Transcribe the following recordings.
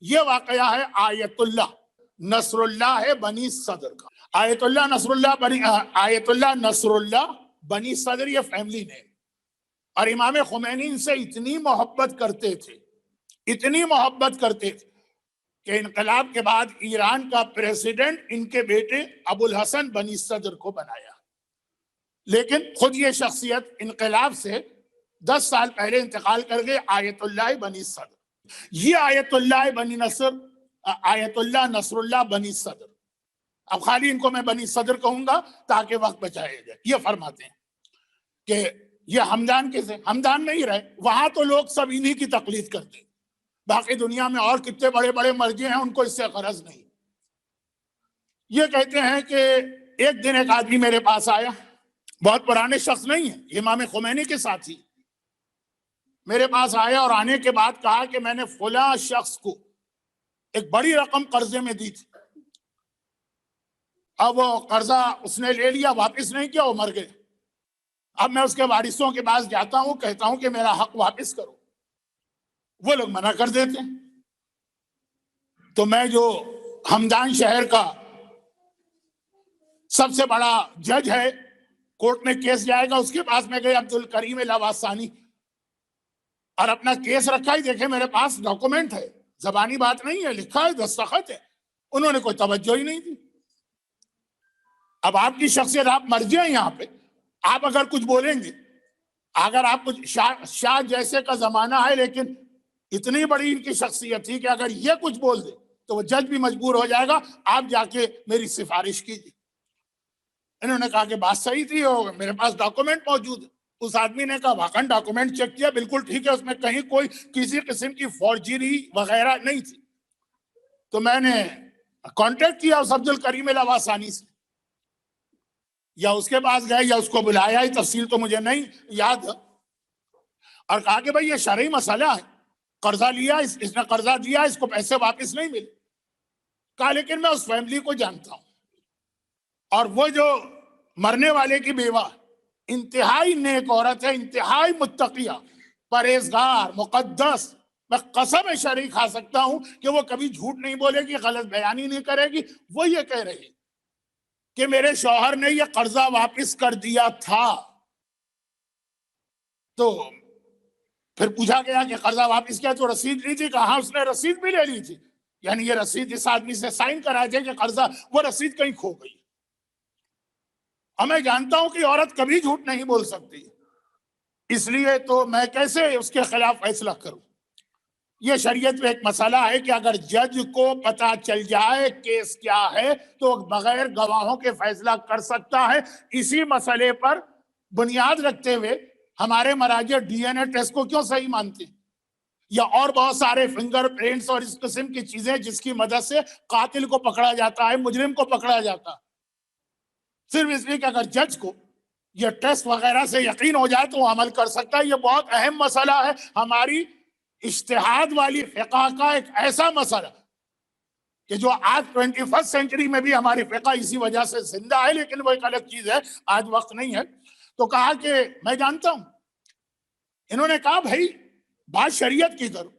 یہ واقعہ ہے آیت اللہ نصر اللہ بنی صدر کا. آیت اللہ نصر اللہ بنی صدر یہ فیملی نیم. اور امام خمینی ان سے اتنی محبت کرتے تھے کہ انقلاب کے بعد ایران کا پریزیڈنٹ ان کے بیٹے ابو الحسن بنی صدر کو بنایا. لیکن خود یہ شخصیت انقلاب سے 10 سال پہلے انتقال کر گئے آیت اللہ بنی صدر. یہ آیت اللہ نصر اللہ بنی صدر. اب خالی ان کو میں بنی صدر کہوں گا تاکہ وقت بچایا جائے. یہ فرماتے ہیں کہ یہ ہمدان ہمدان نہیں رہے. وہاں تو لوگ سب انہی کی تقلید کرتے، باقی دنیا میں اور کتنے بڑے بڑے مرجع ہیں ان کو اس سے غرض نہیں. یہ کہتے ہیں کہ ایک دن ایک آدمی میرے پاس آیا، بہت پرانے شخص نہیں ہے، امام خمینی کے ساتھی میرے پاس آیا اور آنے کے بعد کہا کہ میں نے فلاں شخص کو ایک بڑی رقم قرضے میں دی تھی، اب وہ قرضہ اس نے لے لیا، واپس نہیں کیا، وہ مر گئے. اب میں اس کے وارثوں کے پاس جاتا ہوں، کہتا ہوں کہ میرا حق واپس کرو، وہ لوگ منع کر دیتے ہیں. تو میں جو ہمدان شہر کا سب سے بڑا جج ہے، کورٹ میں کیس جائے گا، اس کے پاس میں گئے، عبدالکریم لواسانی، اور اپنا کیس رکھا ہی. دیکھیں میرے پاس ڈاکومنٹ ہے، زبانی بات نہیں ہے، لکھا ہے، دستخط ہے. انہوں نے کوئی توجہ ہی نہیں دی. اب آپ کی شخصیت، آپ مرجع ہیں یہاں پہ، آپ اگر کچھ بولیں گے، اگر آپ کچھ شاہ جیسے کا زمانہ ہے، لیکن اتنی بڑی ان کی شخصیت تھی کہ اگر یہ کچھ بول دے تو وہ جج بھی مجبور ہو جائے گا آپ جا کے میری سفارش کیجیے. انہوں نے کہا کہ بات صحیح تھی، اور میرے پاس ڈاکومنٹ موجود ہے. اس آدمی نے کہا واقعاً ڈاکومنٹ چیک کیا، بالکل ٹھیک ہے، اس میں کہیں کوئی کسی قسم کی فورجری وغیرہ نہیں تھی. تو میں نے کانٹیکٹ کیا اس عبدالکریم لواسانی سے، یا اس کے پاس گئے یا اس کو بلایا، ہی تفصیل تو مجھے نہیں یاد ہے، اور کہا کہ بھائی یہ شرعی مسئلہ ہے، قرضہ لیا، اس نے قرضہ دیا، اس کو پیسے واپس نہیں ملے. کہا لیکن میں اس فیملی کو جانتا ہوں، اور وہ جو مرنے والے کی بیوہ انتہائی نیک عورت ہے، انتہائی متقیہ، پرہیزگار، مقدس. میں قسم شرعی کھا سکتا ہوں کہ وہ کبھی جھوٹ نہیں بولے گی، غلط بیانی نہیں کرے گی. وہ یہ کہہ رہے کہ میرے شوہر نے یہ قرضہ واپس کر دیا تھا. تو پھر پوچھا گیا کہ قرضہ واپس کیا، تو رسید لی تھی؟ کہا ہاں، اس نے رسید بھی لے لی تھی. یعنی یہ رسید اس آدمی سے سائن کرائے تھے کہ قرضہ، وہ رسید کہیں کھو گئی. اور میں جانتا ہوں کہ عورت کبھی جھوٹ نہیں بول سکتی، اس لیے تو میں کیسے اس کے خلاف فیصلہ کروں. یہ شریعت میں ایک مسئلہ ہے کہ اگر جج کو پتا چل جائے کیس کیا ہے تو بغیر گواہوں کے فیصلہ کر سکتا ہے. اسی مسئلے پر بنیاد رکھتے ہوئے ہمارے مراجع ڈی این اے ٹیسٹ کو کیوں صحیح مانتے ہیں، یا اور بہت سارے فنگر پرنٹس اور اس قسم کی چیزیں جس کی مدد سے قاتل کو پکڑا جاتا ہے، مجرم کو پکڑا جاتا ہے، صرف اس لیے کہ اگر جج کو یہ ٹیسٹ وغیرہ سے یقین ہو جائے تو وہ عمل کر سکتا ہے. یہ بہت اہم مسئلہ ہے، ہماری اجتہاد والی فقہ کا ایک ایسا مسئلہ کہ جو آج 21 سینچری میں بھی ہماری فقہ اسی وجہ سے زندہ ہے، لیکن وہ ایک الگ چیز ہے، آج وقت نہیں ہے. تو کہا کہ میں جانتا ہوں. انہوں نے کہا بھائی بات شریعت کی کرو.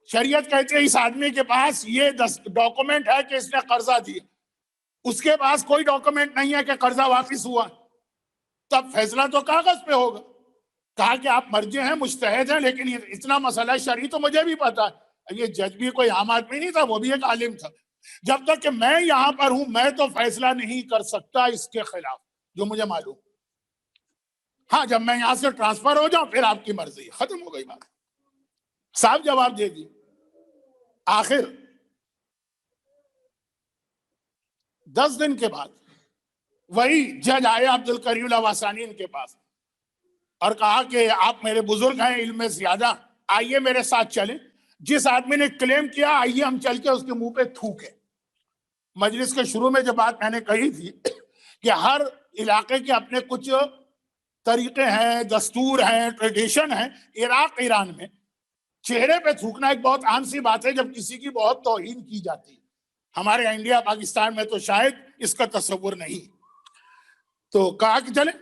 شریعت کہتے ہیں اس آدمی کے پاس یہ ڈاکومنٹ ہے کہ اس نے قرضہ دیا، اس کے پاس کوئی ڈاکومنٹ نہیں ہے کہ قرضہ واپس ہوا، تب فیصلہ تو کاغذ پہ ہوگا. کہا کہ آپ مرجع ہیں، مجتہد ہیں، لیکن یہ اتنا مسئلہ شرعی تو مجھے بھی پتا ہے. یہ جج بھی کوئی عام آدمی نہیں تھا، وہ بھی ایک عالم تھا. جب تک کہ میں یہاں پر ہوں میں تو فیصلہ نہیں کر سکتا اس کے خلاف جو مجھے معلوم. ہاں جب میں یہاں سے ٹرانسفر ہو جاؤں پھر آپ کی مرضی، ختم ہو گئی بات. صاحب جواب دے دی. آخر 10 دن کے بعد وہی جج آئے عبدالکریم لواسانی ان کے پاس اور کہا کہ آپ میرے بزرگ ہیں، علم میں زیادہ، آئیے میرے ساتھ چلیں. جس آدمی نے کلیم کیا آئیے ہم چل کے اس کے منہ پہ تھوکے. مجلس کے شروع میں جو بات میں نے کہی تھی کہ ہر علاقے کے اپنے کچھ طریقے ہیں، دستور ہیں، ٹریڈیشن ہیں. عراق ایران میں چہرے پہ تھوکنا ایک بہت عام سی بات ہے جب کسی کی بہت توہین کی جاتی ہے. ہمارے انڈیا پاکستان میں تو شاید اس کا تصور نہیں. تو کہا کہ چلیں.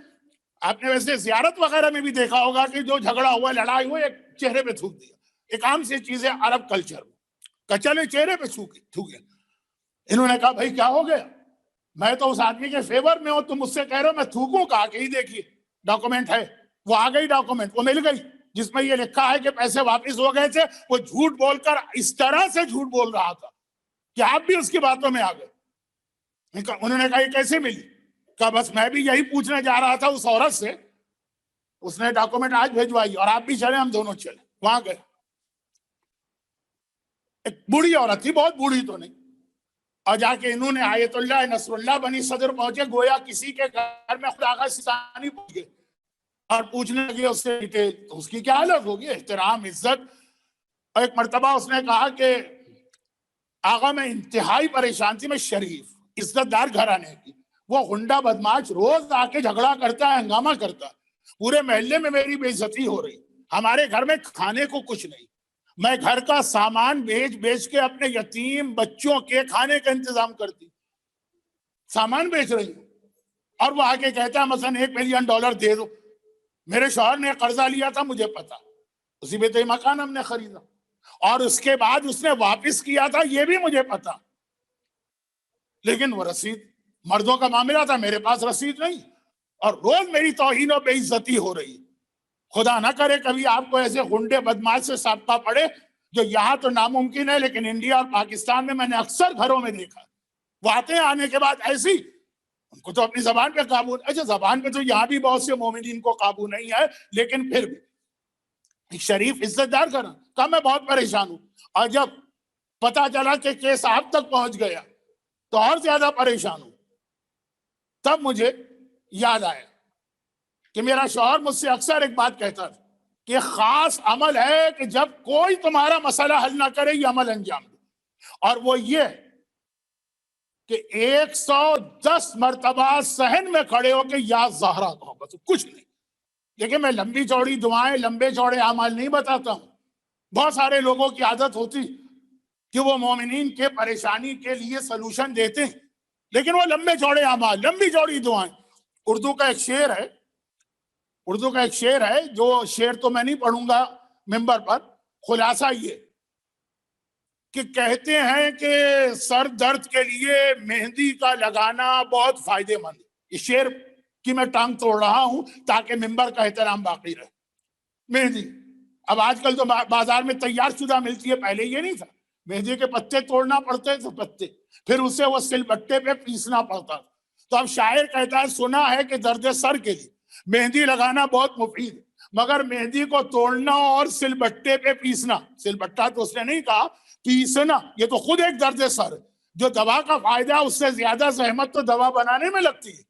آپ نے ویسے زیارت وغیرہ میں بھی دیکھا ہوگا کہ جو جھگڑا ہوا، لڑائی ہوئی، ایک چہرے پہ تھوک دیا، ایک عام سی چیز ہے عرب کلچر میں. کچلے چہرے پہ تھوک گیا. انہوں نے کہا بھائی کیا ہو گیا؟ میں تو اس آدمی کے فیور میں ہوں, تم مجھ سے کہہ رہے ہو میں تھوکوں. کہا کہ ہی دیکھیے ڈاکومنٹ ہے. وہ آ گئی ڈاکومنٹ, وہ مل گئی جس میں یہ لکھا ہے کہ پیسے واپس ہو گئے تھے. وہ جھوٹ بول کر اس طرح سے جھوٹ بول رہا تھا کہ آپ بھی اس کی باتوں میں آ گئے. انہوں نے کہا یہ کیسے ملی؟ کہا بس میں بھی یہی پوچھنے جا رہا تھا اس عورت سے, اس نے ڈاکومنٹ آج بھیجوائی اور آپ بھی چلے, ہم دونوں چلے. وہاں گئے, ایک بوڑھی عورت تھی, بہت بوڑھی تو نہیں, اور جا کے انہوں نے آیت اللہ نصر اللہ بنی صدر پہنچے, گویا کسی کے گھر میں خود آغا سیستانی پہنچ گئے اور پوچھنے لگے اس سے ڈیٹیل. تو اس کی کیا حالت ہوگی, احترام عزت. اور ایک مرتبہ اس نے کہا کہ آغا میں انتہائی پریشان تھی, میں شریف عزت دار گھرانے کی, وہ غنڈہ بدماش روز آ کے جھگڑا کرتا ہے, ہنگامہ کرتا ہے, پورے محلے میں میری بے عزتی ہو رہی, ہمارے گھر میں کھانے کو کچھ نہیں, میں گھر کا سامان بیچ کے اپنے یتیم بچوں کے کھانے کا انتظام کرتی, سامان بیچ رہی ہوں. اور وہ آگے کہتا ہے مثلا $1 ملین دے دو. میرے شوہر نے قرضہ لیا تھا, مجھے پتا, اسی پہ تو یہ مکان ہم نے خریدا, اور اس کے بعد اس نے واپس کیا تھا, یہ بھی مجھے پتا. لیکن وہ رسید, مردوں کا معاملہ تھا, میرے پاس رسید نہیں, اور روز میری توہین و بے عزتی ہو رہی. خدا نہ کرے کبھی آپ کو ایسے غنڈے بدماش سے سابقہ پڑے, جو یہاں تو ناممکن ہے لیکن انڈیا اور پاکستان میں نے اکثر گھروں میں دیکھا. وہ آتے ہیں, آنے کے بعد ایسی, ان کو تو اپنی زبان پہ قابو, اچھا زبان پہ تو یہاں بھی بہت سے مومنین کو قابو نہیں ہے, لیکن پھر بھی شریف عزت دار کرنا. کہا میں بہت پریشان ہوں, اور جب پتا چلا کہ کیس آپ تک پہنچ گیا تو اور زیادہ پریشان ہوں. تب مجھے یاد آیا کہ میرا شوہر مجھ سے اکثر ایک بات کہتا تھا کہ خاص عمل ہے کہ جب کوئی تمہارا مسئلہ حل نہ کرے یہ عمل انجام دو, اور وہ یہ کہ 110 مرتبہ صحن میں کھڑے ہو کے یا زہرا کہو, بس کچھ نہیں. لیکن میں لمبی چوڑی دعائیں, لمبے چوڑے اعمال نہیں بتاتا ہوں. بہت سارے لوگوں کی عادت ہوتی کہ وہ مومنین کے پریشانی کے لیے سلوشن دیتے ہیں, لیکن وہ لمبے چوڑے اعمال, لمبی چوڑی دعائیں. اردو کا ایک شعر ہے, جو شعر تو میں نہیں پڑھوں گا ممبر پر, خلاصہ یہ کہ کہتے ہیں کہ سر درد کے لیے مہندی کا لگانا بہت فائدے مند. اس شعر کی میں ٹانگ توڑ رہا ہوں تاکہ ممبر کا احترام باقی رہے. مہندی اب آج کل تو بازار میں تیار شدہ ملتی ہے, پہلے یہ نہیں تھا. مہندی کے پتے توڑنا پڑتے تھے, پتے, پھر اسے وہ سل بٹے پہ پیسنا پڑتا. تو اب شاعر کہتا ہے سنا ہے کہ درد سر کے لیے مہندی لگانا بہت مفید, مگر مہندی کو توڑنا اور سل بٹے پہ پیسنا, سل بٹا تو اس نے نہیں کہا, پیسنا, یہ تو خود ایک درد سر. جو دوا کا فائدہ اس سے زیادہ زحمت تو دوا بنانے میں لگتی ہے.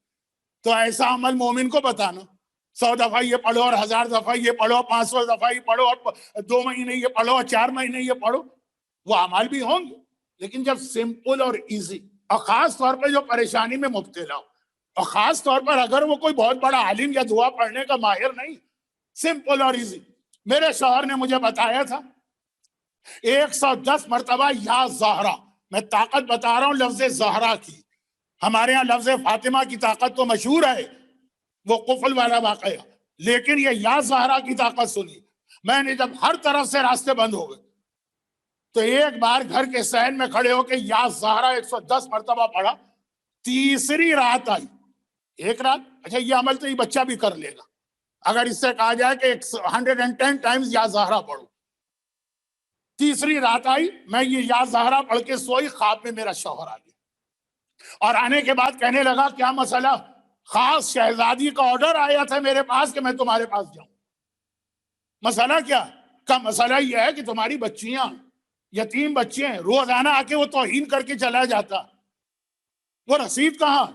تو ایسا عمل مومن کو بتانا, 100 دفعہ یہ پڑھو اور 1000 دفعہ یہ پڑھو, 500 دفعہ یہ پڑھو اور 2 مہینے یہ پڑھو اور 4 مہینے یہ پڑھو, وہ اعمال بھی ہوں گے. لیکن جب سمپل اور ایزی, اور خاص طور پہ جو پریشانی میں مبتلا ہو, اور خاص طور پر اگر وہ کوئی بہت بڑا عالم یا دعا پڑھنے کا ماہر نہیں, سمپل اور ایزی. میرے شوہر نے مجھے بتایا تھا 110 مرتبہ یا زہرا, میں طاقت بتا رہا ہوں لفظ زہرا کی. ہمارے ہاں لفظ فاطمہ کی طاقت تو مشہور ہے, وہ قفل والا واقعہ, لیکن یہ یا زہرا کی طاقت سنی. میں نے جب ہر طرف سے راستے بند ہو گئے تو ایک بار گھر کے صحن میں کھڑے ہو کے یا زہرا 110 مرتبہ پڑھا. تیسری رات آئی, ایک رات, اچھا یہ عمل تو یہ بچہ بھی کر لے گا اگر اس سے کہا جائے کہ 110 ٹائمز یا زہرا پڑھو. تیسری رات آئی, میں یہ یا زہرا پڑھ کے سوئی, خواب میں میرا شوہر آ گیا, اور آنے کے بعد کہنے لگا کیا مسئلہ؟ خاص شہزادی کا آرڈر آیا تھا میرے پاس کہ میں تمہارے پاس جاؤں. مسئلہ کیا؟ کا مسئلہ یہ ہے کہ تمہاری بچیاں یتیم بچے ہیں, روزانہ آ کے وہ توہین کر کے چلا جاتا, وہ رسید کہاں؟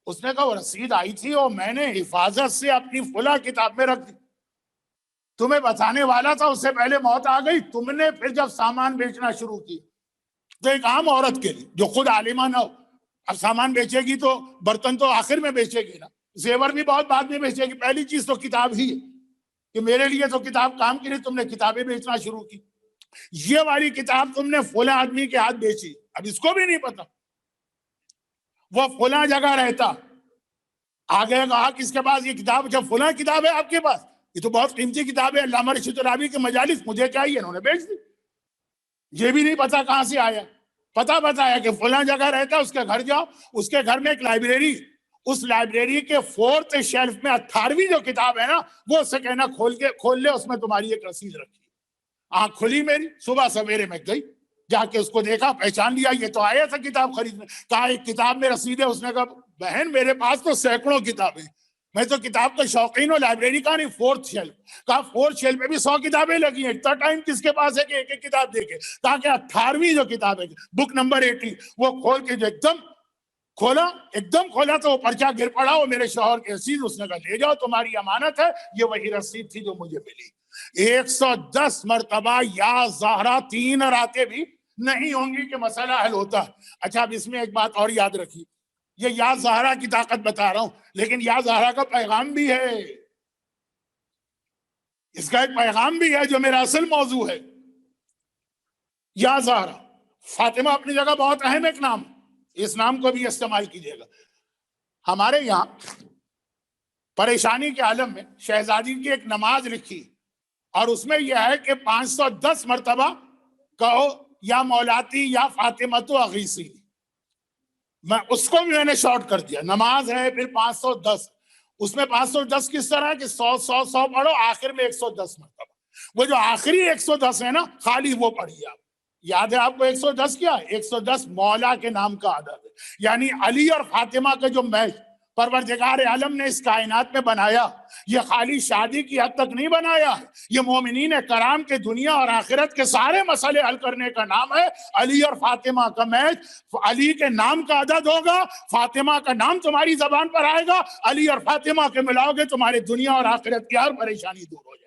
اس نے کہا وہ رسید آئی تھی اور میں نے حفاظت سے اپنی فلاں کتاب میں رکھ دی, تمہیں بتانے والا تھا, اس سے پہلے موت آ گئی. تم نے پھر جب سامان بیچنا شروع کی, تو ایک عام عورت کے لیے جو خود عالمہ نہ ہو, اب سامان بیچے گی تو برتن تو آخر میں بیچے گی نا, زیور بھی بہت بعد میں بیچے گی, پہلی چیز تو کتاب ہی ہے کہ میرے لیے تو کتاب کام کی نہیں. تم نے کتابیں بیچنا شروع کی, یہ والی کتاب تم نے فلاں آدمی کے ہاتھ بیچی, اب اس کو بھی نہیں پتا وہ فلاں جگہ رہتا. آگے کہا کس کے پاس یہ کتاب؟ جب فلاں کتاب ہے آپ کے پاس, یہ تو بہت قیمتی کتاب ہے, علامہ رشید الرابی کے مجالس, مجھے چاہیے, انہوں نے بیچ دی. یہ بھی نہیں پتا کہاں سے آیا، پتا بتایا کہ فلاں جگہ رہتا ہے، اس کے گھر جاؤ، اس کے گھر میں ایک لائبریری، اس لائبریری کے 4th شیلف میں 18ویں جو کتاب ہے نا، وہ اسے کہنا کھول لے، اس میں تمہاری ایک رسید رکھی۔ آنکھ کھلی میری، صبح سویرے میں گئی، جا کے اس کو دیکھا، پہچان لیا، یہ تو آیا تھا کتاب خریدنے۔ کہا ایک کتاب میں رسید ہے۔ اس نے کہا بہن میرے پاس تو سینکڑوں کتابیں، میں تو کتاب کا شوقین ہوں، لائبریری کا نہیں، 4th شیلف۔ کہا 4th شیلف میں بھی 100 کتابیں لگی ہیں، اتنا ٹائم کس کے پاس ہے کہ ایک ایک کتاب دیکھے؟ کہا کہ 18ویں جو کتاب ہے، بک نمبر 80، وہ کھول کے جو ایک دم کھولا تو وہ پرچہ گر پڑا، وہ میرے شوہر کی رسید۔ اس نے کہا لے جاؤ، تمہاری امانت ہے، یہ وہی رسید تھی جو مجھے ملی۔ 110 مرتبہ یا زہرا 3 راتیں بھی نہیں ہوں گی کہ مسئلہ حل ہوتا ہے۔ اچھا اب اس میں ایک بات اور یاد رکھیے، یہ یا زہرا کی طاقت بتا رہا ہوں، لیکن یا زہرا کا پیغام بھی ہے، اس کا ایک پیغام بھی ہے جو میرا اصل موضوع ہے۔ یا زہرا، فاطمہ اپنی جگہ بہت اہم ایک نام، اس نام کو بھی استعمال کیجیے گا۔ ہمارے یہاں پریشانی کے عالم میں شہزادی کی ایک نماز لکھی، اور اس میں یہ ہے کہ 510 مرتبہ کہو یا مولاتی یا فاطمہ تو اغیثی۔ میں اس کو بھی میں نے شارٹ کر دیا، نماز ہے پھر 510، اس میں 510 کس طرح ہے کہ 100 پڑھو، آخر میں 110 مرتبہ۔ وہ جو آخری 110 ہے نا، خالی وہ پڑھیے آپ۔ یاد ہے آپ کو 110 کیا ہے؟ 110 مولا کے نام کا عدد ہے، یعنی علی اور فاطمہ کا جو میچ پروردگار عالم نے اس کائنات میں بنایا، یہ خالی شادی کی حد تک نہیں بنایا ہے، یہ مومنین کرام کے دنیا اور آخرت کے سارے مسئلے حل کرنے کا نام ہے۔ علی اور فاطمہ کا میچ، علی کے نام کا عدد ہوگا، فاطمہ کا نام تمہاری زبان پر آئے گا، علی اور فاطمہ کے ملاؤ گے، تمہارے دنیا اور آخرت کی ہر پریشانی دور ہو جائے۔